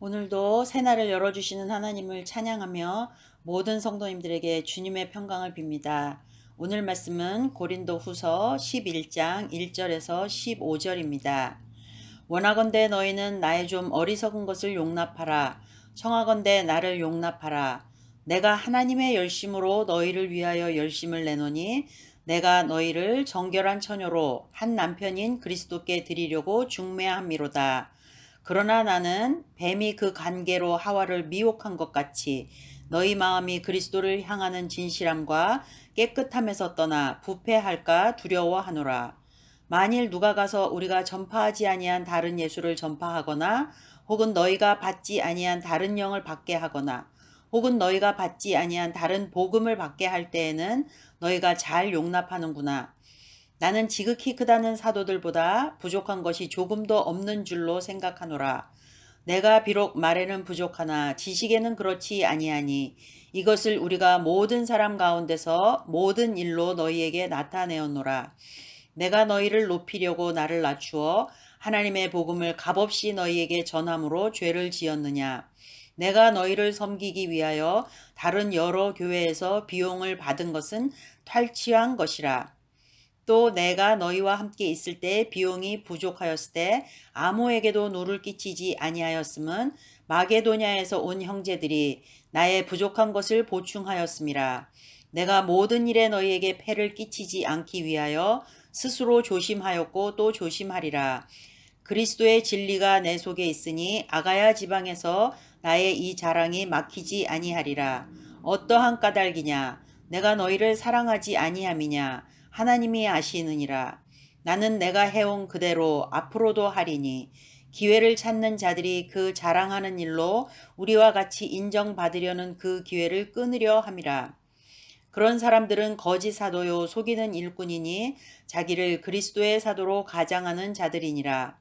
오늘도 새날을 열어주시는 하나님을 찬양하며 모든 성도님들에게 주님의 평강을 빕니다. 오늘 말씀은 고린도 후서 11장 1절에서 15절입니다. 원하건대 너희는 나의 좀 어리석은 것을 용납하라. 청하건대 나를 용납하라. 내가 하나님의 열심으로 너희를 위하여 열심을 내노니 내가 너희를 정결한 처녀로 한 남편인 그리스도께 드리려고 중매함이로다. 그러나 나는 뱀이 그 관계로 하와를 미혹한 것 같이 너희 마음이 그리스도를 향하는 진실함과 깨끗함에서 떠나 부패할까 두려워하노라. 만일 누가 가서 우리가 전파하지 아니한 다른 예수를 전파하거나 혹은 너희가 받지 아니한 다른 영을 받게 하거나 혹은 너희가 받지 아니한 다른 복음을 받게 할 때에는 너희가 잘 용납하는구나. 나는 지극히 크다는 사도들보다 부족한 것이 조금도 없는 줄로 생각하노라. 내가 비록 말에는 부족하나 지식에는 그렇지 아니하니 이것을 우리가 모든 사람 가운데서 모든 일로 너희에게 나타내었노라. 내가 너희를 높이려고 나를 낮추어 하나님의 복음을 값없이 너희에게 전함으로 죄를 지었느냐. 내가 너희를 섬기기 위하여 다른 여러 교회에서 비용을 받은 것은 탈취한 것이라. 또 내가 너희와 함께 있을 때 비용이 부족하였을 때 아무에게도 누를 끼치지 아니하였음은 마게도냐에서 온 형제들이 나의 부족한 것을 보충하였음이라. 내가 모든 일에 너희에게 폐를 끼치지 않기 위하여 스스로 조심하였고 또 조심하리라. 그리스도의 진리가 내 속에 있으니 아가야 지방에서 나의 이 자랑이 막히지 아니하리라. 어떠한 까닭이냐? 내가 너희를 사랑하지 아니함이냐? 하나님이 아시느니라. 나는 내가 해온 그대로 앞으로도 하리니 기회를 찾는 자들이 그 자랑하는 일로 우리와 같이 인정받으려는 그 기회를 끊으려 함이라. 그런 사람들은 거짓 사도요 속이는 일꾼이니 자기를 그리스도의 사도로 가장하는 자들이니라.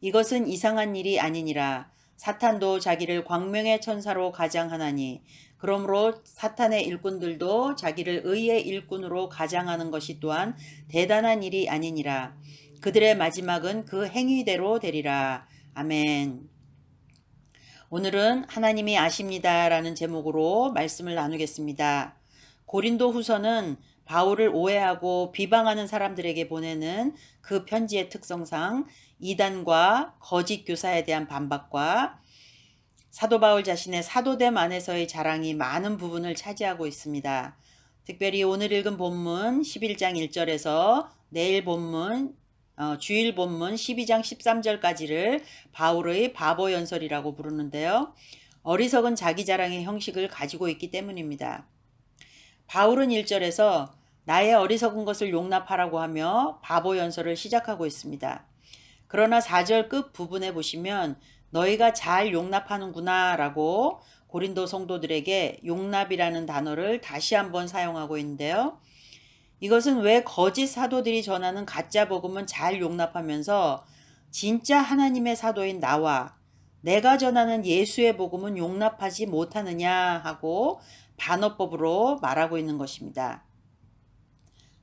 이것은 이상한 일이 아니니라. 사탄도 자기를 광명의 천사로 가장하나니 그러므로 사탄의 일꾼들도 자기를 의의 일꾼으로 가장하는 것이 또한 대단한 일이 아니니라. 그들의 마지막은 그 행위대로 되리라. 아멘. 오늘은 하나님이 아십니다라는 제목으로 말씀을 나누겠습니다. 고린도 후서는 바울을 오해하고 비방하는 사람들에게 보내는 그 편지의 특성상 이단과 거짓 교사에 대한 반박과 사도 바울 자신의 사도됨 안에서의 자랑이 많은 부분을 차지하고 있습니다. 특별히 오늘 읽은 본문 11장 1절에서 내일 본문 주일 본문 12장 13절까지를 바울의 바보 연설이라고 부르는데요. 어리석은 자기 자랑의 형식을 가지고 있기 때문입니다. 바울은 1절에서 나의 어리석은 것을 용납하라고 하며 바보 연설을 시작하고 있습니다. 그러나 4절 끝 부분에 보시면 너희가 잘 용납하는구나 라고 고린도 성도들에게 용납이라는 단어를 다시 한번 사용하고 있는데요. 이것은 왜 거짓 사도들이 전하는 가짜 복음은 잘 용납하면서 진짜 하나님의 사도인 나와 내가 전하는 예수의 복음은 용납하지 못하느냐 하고 반어법으로 말하고 있는 것입니다.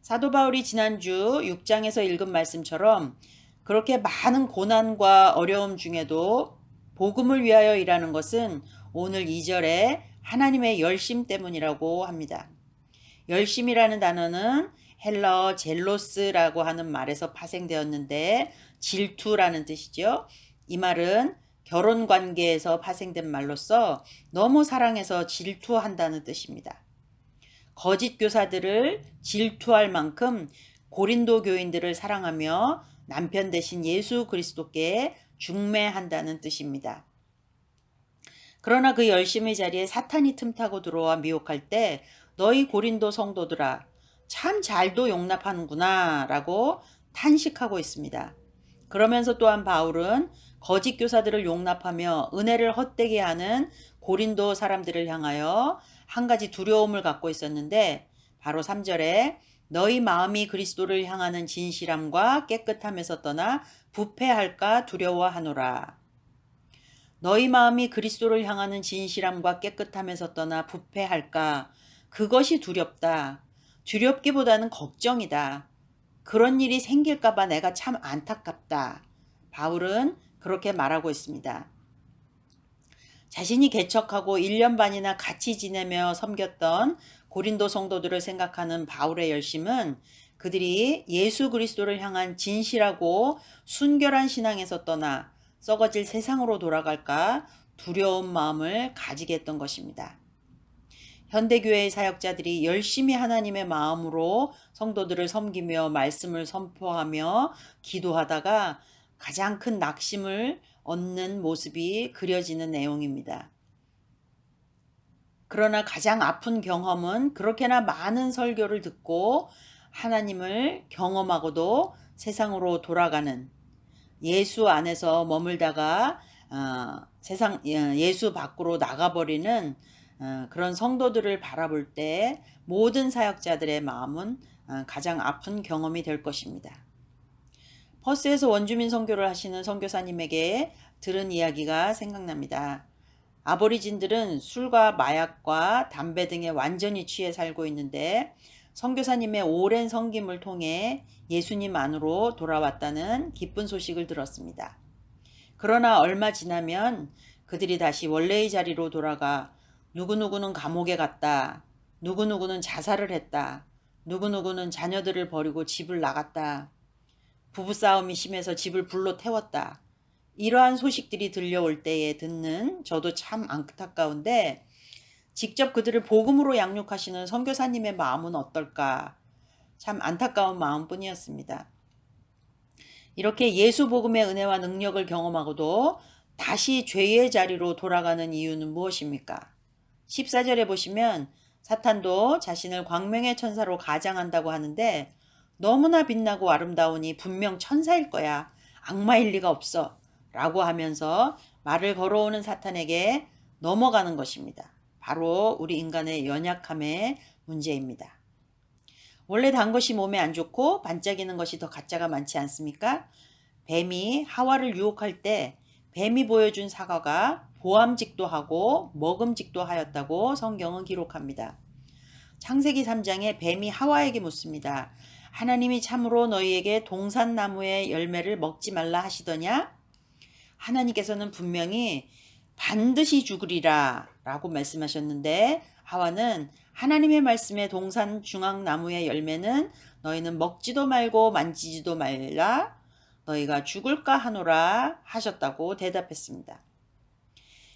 사도 바울이 지난주 6장에서 읽은 말씀처럼 그렇게 많은 고난과 어려움 중에도 복음을 위하여 일하는 것은 오늘 2절에 하나님의 열심 때문이라고 합니다. 열심이라는 단어는 헬라어 젤로스라고 하는 말에서 파생되었는데 질투라는 뜻이죠. 이 말은 결혼 관계에서 파생된 말로서 너무 사랑해서 질투한다는 뜻입니다. 거짓 교사들을 질투할 만큼 고린도 교인들을 사랑하며 남편 대신 예수 그리스도께 중매한다는 뜻입니다. 그러나 그 열심의 자리에 사탄이 틈타고 들어와 미혹할 때 너희 고린도 성도들아 참 잘도 용납하는구나 라고 탄식하고 있습니다. 그러면서 또한 바울은 거짓 교사들을 용납하며 은혜를 헛되게 하는 고린도 사람들을 향하여 한 가지 두려움을 갖고 있었는데 바로 3절에 너희 마음이 그리스도를 향하는 진실함과 깨끗함에서 떠나 부패할까 두려워하노라. 너희 마음이 그리스도를 향하는 진실함과 깨끗함에서 떠나 부패할까 그것이 두렵다. 두렵기보다는 걱정이다. 그런 일이 생길까봐 내가 참 안타깝다. 바울은 그렇게 말하고 있습니다. 자신이 개척하고 1년 반이나 같이 지내며 섬겼던 고린도 성도들을 생각하는 바울의 열심은 그들이 예수 그리스도를 향한 진실하고 순결한 신앙에서 떠나 썩어질 세상으로 돌아갈까 두려운 마음을 가지게 했던 것입니다. 현대교회의 사역자들이 열심히 하나님의 마음으로 성도들을 섬기며 말씀을 선포하며 기도하다가 가장 큰 낙심을 얻는 모습이 그려지는 내용입니다. 그러나 가장 아픈 경험은 그렇게나 많은 설교를 듣고 하나님을 경험하고도 세상으로 돌아가는, 예수 안에서 머물다가 예수 밖으로 나가버리는 그런 성도들을 바라볼 때 모든 사역자들의 마음은 가장 아픈 경험이 될 것입니다. 퍼스에서 원주민 선교를 하시는 선교사님에게 들은 이야기가 생각납니다. 아보리진들은 술과 마약과 담배 등에 완전히 취해 살고 있는데 선교사님의 오랜 섬김을 통해 예수님 안으로 돌아왔다는 기쁜 소식을 들었습니다. 그러나 얼마 지나면 그들이 다시 원래의 자리로 돌아가 누구누구는 감옥에 갔다. 누구누구는 자살을 했다. 누구누구는 자녀들을 버리고 집을 나갔다. 부부싸움이 심해서 집을 불로 태웠다. 이러한 소식들이 들려올 때에 듣는 저도 참 안타까운데 직접 그들을 복음으로 양육하시는 선교사님의 마음은 어떨까? 참 안타까운 마음뿐이었습니다. 이렇게 예수 복음의 은혜와 능력을 경험하고도 다시 죄의 자리로 돌아가는 이유는 무엇입니까? 14절에 보시면 사탄도 자신을 광명의 천사로 가장한다고 하는데 너무나 빛나고 아름다우니 분명 천사일 거야. 악마일 리가 없어. 라고 하면서 말을 걸어오는 사탄에게 넘어가는 것입니다. 바로 우리 인간의 연약함의 문제입니다. 원래 단 것이 몸에 안 좋고 반짝이는 것이 더 가짜가 많지 않습니까? 뱀이 하와를 유혹할 때 뱀이 보여준 사과가 보암직도 하고 먹음직도 하였다고 성경은 기록합니다. 창세기 3장에 뱀이 하와에게 묻습니다. 하나님이 참으로 너희에게 동산나무의 열매를 먹지 말라 하시더냐? 하나님께서는 분명히 반드시 죽으리라 라고 말씀하셨는데 하와는 하나님의 말씀에 동산 중앙나무의 열매는 너희는 먹지도 말고 만지지도 말라 너희가 죽을까 하노라 하셨다고 대답했습니다.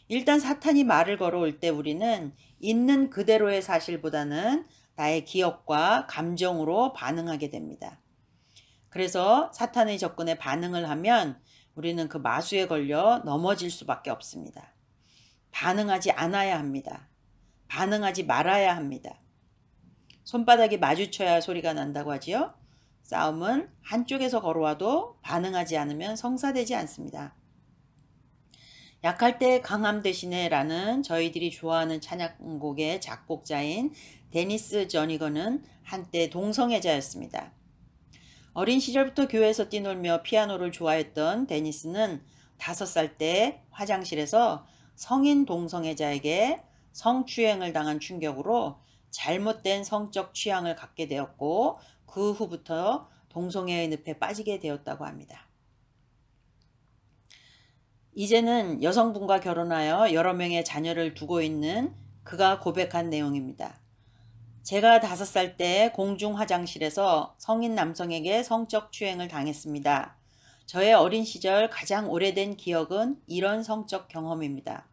일단 사탄이 말을 걸어올 때 우리는 있는 그대로의 사실보다는 나의 기억과 감정으로 반응하게 됩니다. 그래서 사탄의 접근에 반응을 하면 우리는 그 마수에 걸려 넘어질 수밖에 없습니다. 반응하지 않아야 합니다. 반응하지 말아야 합니다. 손바닥이 마주쳐야 소리가 난다고 하지요. 싸움은 한쪽에서 걸어와도 반응하지 않으면 성사되지 않습니다. 약할 때 강함 대신에 라는 저희들이 좋아하는 찬양곡의 작곡자인 데니스 저니거는 한때 동성애자였습니다. 어린 시절부터 교회에서 뛰놀며 피아노를 좋아했던 데니스는 5살 때 화장실에서 성인 동성애자에게 성추행을 당한 충격으로 잘못된 성적 취향을 갖게 되었고 그 후부터 동성애의 늪에 빠지게 되었다고 합니다. 이제는 여성분과 결혼하여 여러 명의 자녀를 두고 있는 그가 고백한 내용입니다. 제가 5살 때 공중 화장실에서 성인 남성에게 성적 추행을 당했습니다. 저의 어린 시절 가장 오래된 기억은 이런 성적 경험입니다.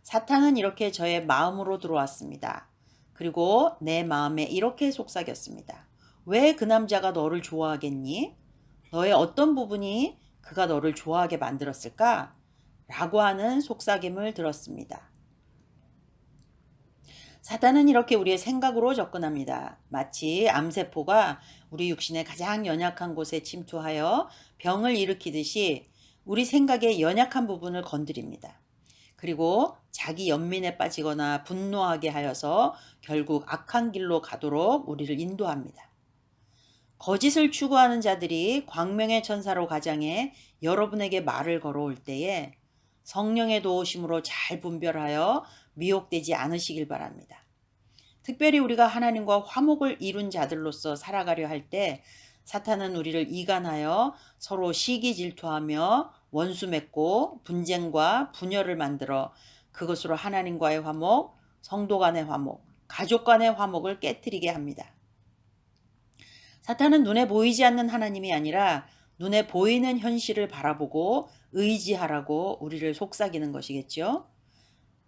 사탄은 이렇게 저의 마음으로 들어왔습니다. 그리고 내 마음에 이렇게 속삭였습니다. 왜 그 남자가 너를 좋아하겠니? 너의 어떤 부분이 그가 너를 좋아하게 만들었을까? 라고 하는 속삭임을 들었습니다. 사탄은 이렇게 우리의 생각으로 접근합니다. 마치 암세포가 우리 육신의 가장 연약한 곳에 침투하여 병을 일으키듯이 우리 생각의 연약한 부분을 건드립니다. 그리고 자기 연민에 빠지거나 분노하게 하여서 결국 악한 길로 가도록 우리를 인도합니다. 거짓을 추구하는 자들이 광명의 천사로 가장해 여러분에게 말을 걸어올 때에 성령의 도우심으로 잘 분별하여 미혹되지 않으시길 바랍니다. 특별히 우리가 하나님과 화목을 이룬 자들로서 살아가려 할 때 사탄은 우리를 이간하여 서로 시기 질투하며 원수 맺고 분쟁과 분열을 만들어 그것으로 하나님과의 화목, 성도 간의 화목, 가족 간의 화목을 깨뜨리게 합니다. 사탄은 눈에 보이지 않는 하나님이 아니라 눈에 보이는 현실을 바라보고 의지하라고 우리를 속삭이는 것이겠죠.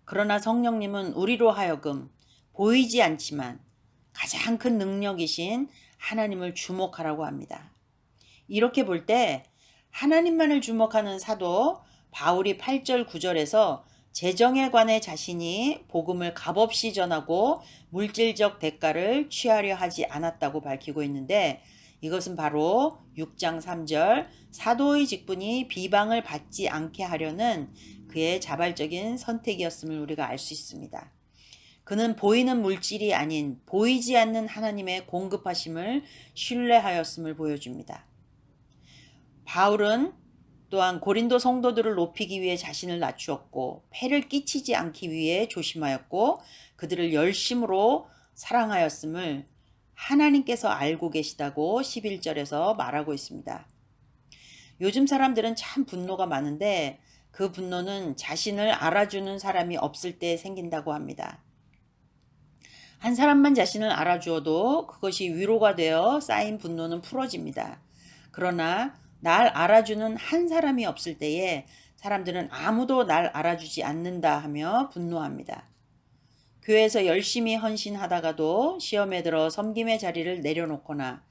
그러나 성령님은 우리로 하여금 보이지 않지만 가장 큰 능력이신 하나님을 주목하라고 합니다. 이렇게 볼 때 하나님만을 주목하는 사도 바울이 8절 9절에서 재정에 관해 자신이 복음을 값없이 전하고 물질적 대가를 취하려 하지 않았다고 밝히고 있는데, 이것은 바로 6장 3절 사도의 직분이 비방을 받지 않게 하려는 그의 자발적인 선택이었음을 우리가 알 수 있습니다. 그는 보이는 물질이 아닌 보이지 않는 하나님의 공급하심을 신뢰하였음을 보여줍니다. 바울은 또한 고린도 성도들을 높이기 위해 자신을 낮추었고 폐를 끼치지 않기 위해 조심하였고 그들을 열심으로 사랑하였음을 하나님께서 알고 계시다고 11절에서 말하고 있습니다. 요즘 사람들은 참 분노가 많은데 그 분노는 자신을 알아주는 사람이 없을 때 생긴다고 합니다. 한 사람만 자신을 알아주어도 그것이 위로가 되어 쌓인 분노는 풀어집니다. 그러나 날 알아주는 한 사람이 없을 때에 사람들은 아무도 날 알아주지 않는다 하며 분노합니다. 교회에서 열심히 헌신하다가도 시험에 들어 섬김의 자리를 내려놓거나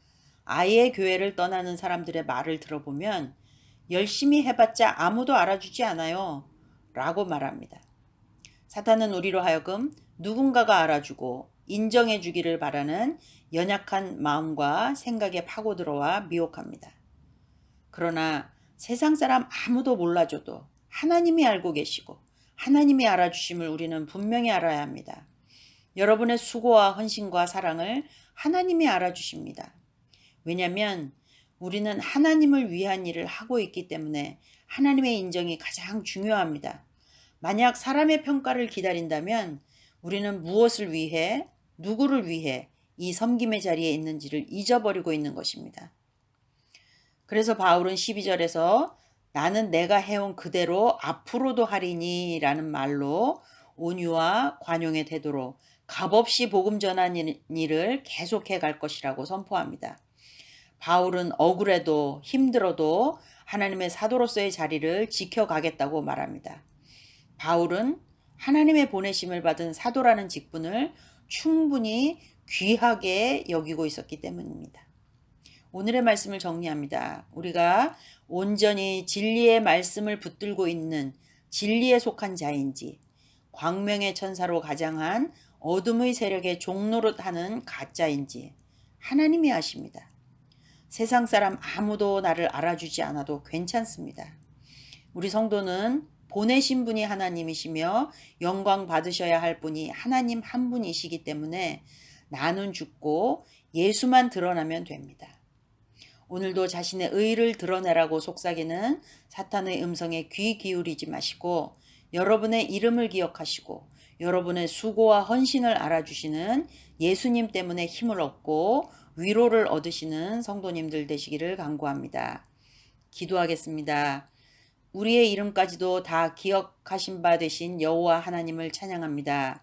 아예 교회를 떠나는 사람들의 말을 들어보면 열심히 해봤자 아무도 알아주지 않아요 라고 말합니다. 사탄은 우리로 하여금 누군가가 알아주고 인정해 주기를 바라는 연약한 마음과 생각에 파고들어와 미혹합니다. 그러나 세상 사람 아무도 몰라줘도 하나님이 알고 계시고 하나님이 알아주심을 우리는 분명히 알아야 합니다. 여러분의 수고와 헌신과 사랑을 하나님이 알아주십니다. 왜냐하면 우리는 하나님을 위한 일을 하고 있기 때문에 하나님의 인정이 가장 중요합니다. 만약 사람의 평가를 기다린다면 우리는 무엇을 위해, 누구를 위해 이 섬김의 자리에 있는지를 잊어버리고 있는 것입니다. 그래서 바울은 12절에서 나는 내가 해온 그대로 앞으로도 하리니 라는 말로 온유와 관용의 태도로 값없이 복음 전하는 일을 계속해 갈 것이라고 선포합니다. 바울은 억울해도 힘들어도 하나님의 사도로서의 자리를 지켜가겠다고 말합니다. 바울은 하나님의 보내심을 받은 사도라는 직분을 충분히 귀하게 여기고 있었기 때문입니다. 오늘의 말씀을 정리합니다. 우리가 온전히 진리의 말씀을 붙들고 있는 진리에 속한 자인지 광명의 천사로 가장한 어둠의 세력의 종노릇하는 가짜인지 하나님이 아십니다. 세상 사람 아무도 나를 알아주지 않아도 괜찮습니다. 우리 성도는 보내신 분이 하나님이시며 영광 받으셔야 할 분이 하나님 한 분이시기 때문에 나는 죽고 예수만 드러나면 됩니다. 오늘도 자신의 의를 드러내라고 속삭이는 사탄의 음성에 귀 기울이지 마시고 여러분의 이름을 기억하시고 여러분의 수고와 헌신을 알아주시는 예수님 때문에 힘을 얻고 위로를 얻으시는 성도님들 되시기를 간구합니다. 기도하겠습니다. 우리의 이름까지도 다 기억하신 바 되신 여호와 하나님을 찬양합니다.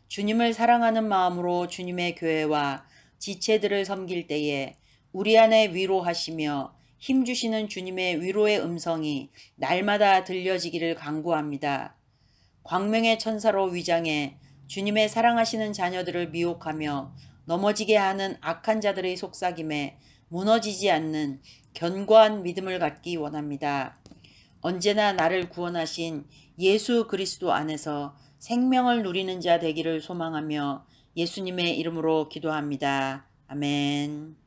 주님을 사랑하는 마음으로 주님의 교회와 지체들을 섬길 때에 우리 안에 위로하시며 힘주시는 주님의 위로의 음성이 날마다 들려지기를 간구합니다. 광명의 천사로 위장해 주님의 사랑하시는 자녀들을 미혹하며 넘어지게 하는 악한 자들의 속삭임에 무너지지 않는 견고한 믿음을 갖기 원합니다. 언제나 나를 구원하신 예수 그리스도 안에서 생명을 누리는 자 되기를 소망하며 예수님의 이름으로 기도합니다. 아멘.